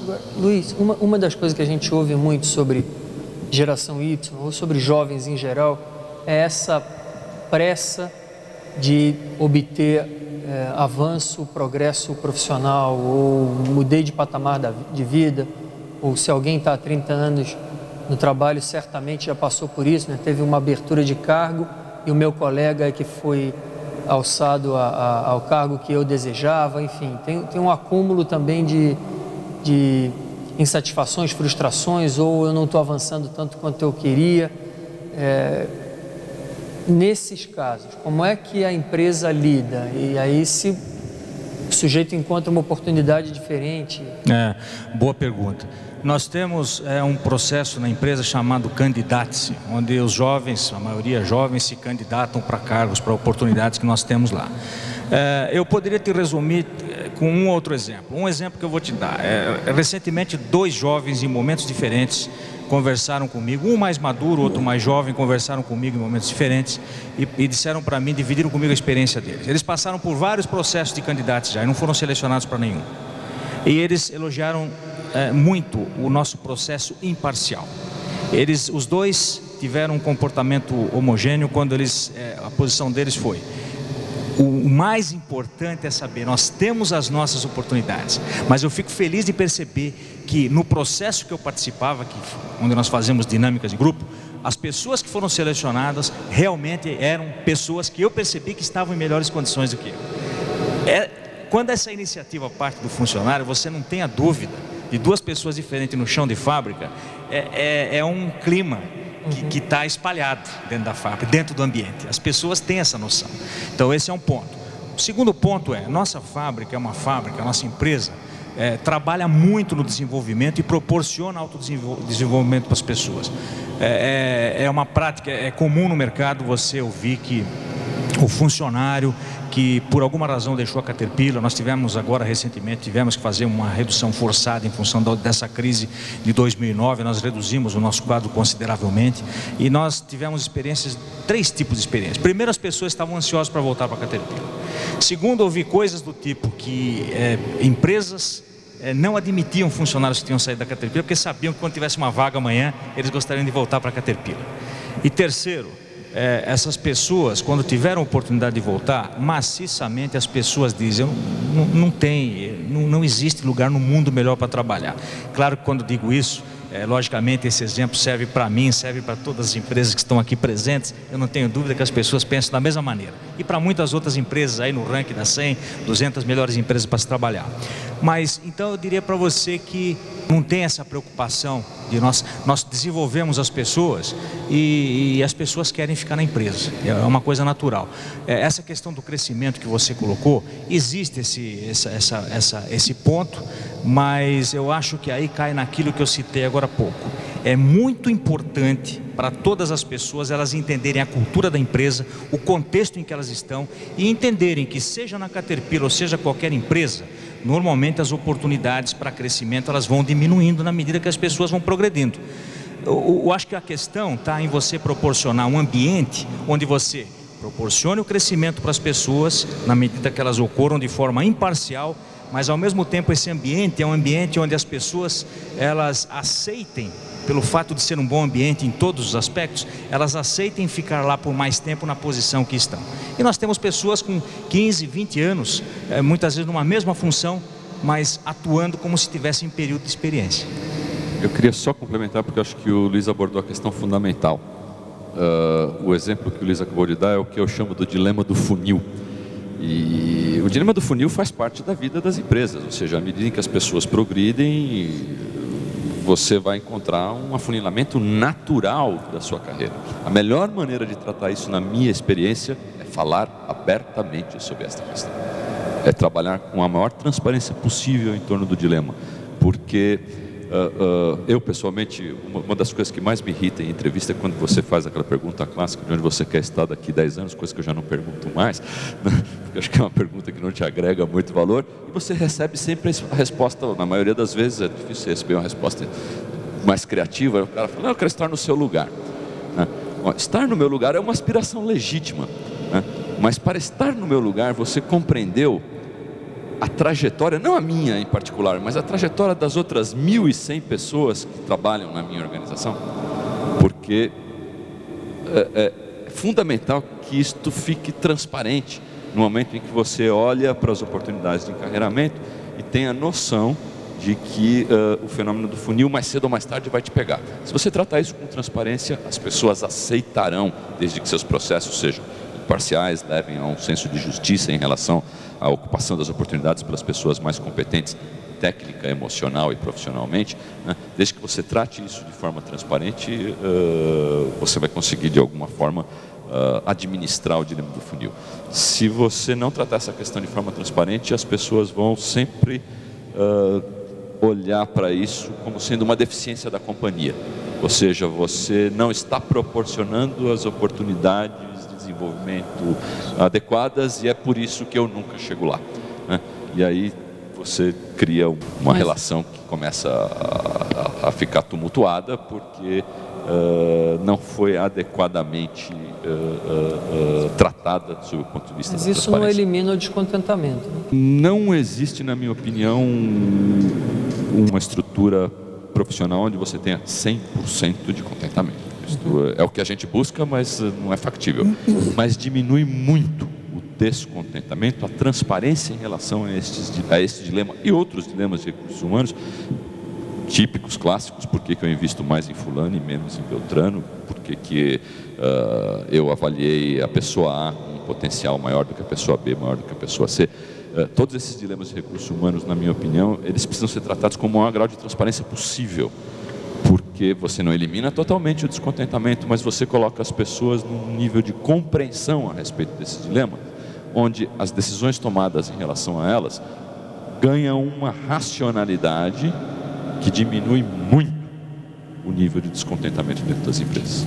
Agora, Luiz, uma das coisas que a gente ouve muito sobre geração Y, ou sobre jovens em geral, é essa pressa de obter avanço, progresso profissional, ou mudei de patamar de vida, ou se alguém está há 30 anos no trabalho, certamente já passou por isso, né? Teve uma abertura de cargo e o meu colega que foi alçado ao cargo que eu desejava, enfim, tem um acúmulo também de insatisfações, frustrações, ou eu não estou avançando tanto quanto eu queria. Nesses casos, como é que a empresa lida? E aí, se o sujeito encontra uma oportunidade diferente? Boa pergunta. Nós temos um processo na empresa chamado Candidate-se, onde os jovens, a maioria jovens, se candidatam para cargos, para oportunidades que nós temos lá. Eu poderia te resumir com um outro exemplo. Um exemplo que eu vou te dar. Recentemente, 2 jovens em momentos diferentes conversaram comigo, um mais maduro, outro mais jovem, conversaram comigo em momentos diferentes e disseram para mim, dividiram comigo a experiência deles. Eles passaram por vários processos de candidatos já e não foram selecionados para nenhum. E eles elogiaram muito o nosso processo imparcial. Os dois tiveram um comportamento homogêneo quando a posição deles foi: o mais importante é saber, nós temos as nossas oportunidades, mas eu fico feliz de perceber que no processo que eu participava, onde nós fazemos dinâmicas de grupo, as pessoas que foram selecionadas realmente eram pessoas que eu percebi que estavam em melhores condições do que eu. Quando essa iniciativa parte do funcionário, você não tem a dúvida de 2 pessoas diferentes no chão de fábrica, é um clima que está espalhado dentro da fábrica, dentro do ambiente. As pessoas têm essa noção. Então esse é um ponto. O segundo ponto nossa fábrica é uma fábrica, a nossa empresa trabalha muito no desenvolvimento e proporciona autodesenvolvimento para as pessoas. É uma prática, é comum no mercado você ouvir que o funcionário que por alguma razão deixou a Caterpillar, nós tivemos agora recentemente, tivemos que fazer uma redução forçada em função dessa crise de 2009, nós reduzimos o nosso quadro consideravelmente e nós tivemos 3 tipos de experiências. Primeiro, as pessoas estavam ansiosas para voltar para a Caterpillar. Segundo, ouvi coisas do tipo que empresas não admitiam funcionários que tinham saído da Caterpillar porque sabiam que quando tivesse uma vaga amanhã, eles gostariam de voltar para a Caterpillar. E terceiro, essas pessoas, quando tiveram a oportunidade de voltar, maciçamente as pessoas dizem: não existe lugar no mundo melhor para trabalhar. Claro que quando digo isso, logicamente esse exemplo serve para mim, serve para todas as empresas que estão aqui presentes. Eu não tenho dúvida que as pessoas pensam da mesma maneira. E para muitas outras empresas aí no ranking das 100, 200 melhores empresas para se trabalhar. Mas então eu diria para você que não tem essa preocupação de nós desenvolvemos as pessoas e as pessoas querem ficar na empresa. É uma coisa natural. Essa questão do crescimento que você colocou, existe esse ponto, mas eu acho que aí cai naquilo que eu citei agora há pouco. É muito importante para todas as pessoas elas entenderem a cultura da empresa, o contexto em que elas estão e entenderem que seja na Caterpillar ou seja qualquer empresa, normalmente as oportunidades para crescimento elas vão diminuindo na medida que as pessoas vão progredindo. Eu acho que a questão está em você proporcionar um ambiente onde você proporcione o crescimento para as pessoas na medida que elas ocorram de forma imparcial, mas ao mesmo tempo esse ambiente é um ambiente onde as pessoas elas aceitem, pelo fato de ser um bom ambiente em todos os aspectos, elas aceitem ficar lá por mais tempo na posição que estão. E nós temos pessoas com 15, 20 anos, muitas vezes numa mesma função, mas atuando como se tivessem período de experiência. Eu queria só complementar, porque eu acho que o Luiz abordou a questão fundamental. O exemplo que o Luiz acabou de dar é o que eu chamo do dilema do funil. E o dilema do funil faz parte da vida das empresas, ou seja, à medida que as pessoas progridem, você vai encontrar um afunilamento natural da sua carreira. A melhor maneira de tratar isso, na minha experiência, é falar abertamente sobre esta questão. É trabalhar com a maior transparência possível em torno do dilema. Porque eu pessoalmente, uma das coisas que mais me irrita em entrevista é quando você faz aquela pergunta clássica de onde você quer estar daqui 10 anos, coisa que eu já não pergunto mais, né? Porque acho que é uma pergunta que não te agrega muito valor, e você recebe sempre a resposta, na maioria das vezes é difícil receber uma resposta mais criativa. O cara fala: não, eu quero estar no seu lugar, né? Estar no meu lugar é uma aspiração legítima, né? Mas para estar no meu lugar, você compreendeu a trajetória, não a minha em particular, mas a trajetória das outras 1.100 pessoas que trabalham na minha organização, porque é fundamental que isto fique transparente no momento em que você olha para as oportunidades de encarreiramento e tenha noção de que o fenômeno do funil mais cedo ou mais tarde vai te pegar. Se você tratar isso com transparência, as pessoas aceitarão, desde que seus processos sejam imparciais, levem a um senso de justiça em relação à ocupação das oportunidades pelas pessoas mais competentes, técnica, emocional e profissionalmente, né? Desde que você trate isso de forma transparente, você vai conseguir de alguma forma administrar o dilema do funil. Se você não tratar essa questão de forma transparente, as pessoas vão sempre olhar para isso como sendo uma deficiência da companhia. Ou seja, você não está proporcionando as oportunidades de desenvolvimento adequadas e é por isso que eu nunca chego lá, né? E aí você cria uma relação que começa a ficar tumultuada porque não foi adequadamente tratada sob o ponto de vista da transparência. Mas isso não elimina o descontentamento, né? Não existe, na minha opinião, uma estrutura profissional onde você tenha 100% de contentamento. Isto é o que a gente busca, mas não é factível. Mas diminui muito o descontentamento, a transparência em relação a este dilema e outros dilemas de recursos humanos, típicos, clássicos. Por que eu invisto mais em fulano e menos em Beltrano? Por que eu avaliei a pessoa A com um potencial maior do que a pessoa B, maior do que a pessoa C? Todos esses dilemas de recursos humanos, na minha opinião, eles precisam ser tratados com o maior grau de transparência possível, porque você não elimina totalmente o descontentamento, mas você coloca as pessoas num nível de compreensão a respeito desse dilema, onde as decisões tomadas em relação a elas ganham uma racionalidade que diminui muito o nível de descontentamento dentro das empresas.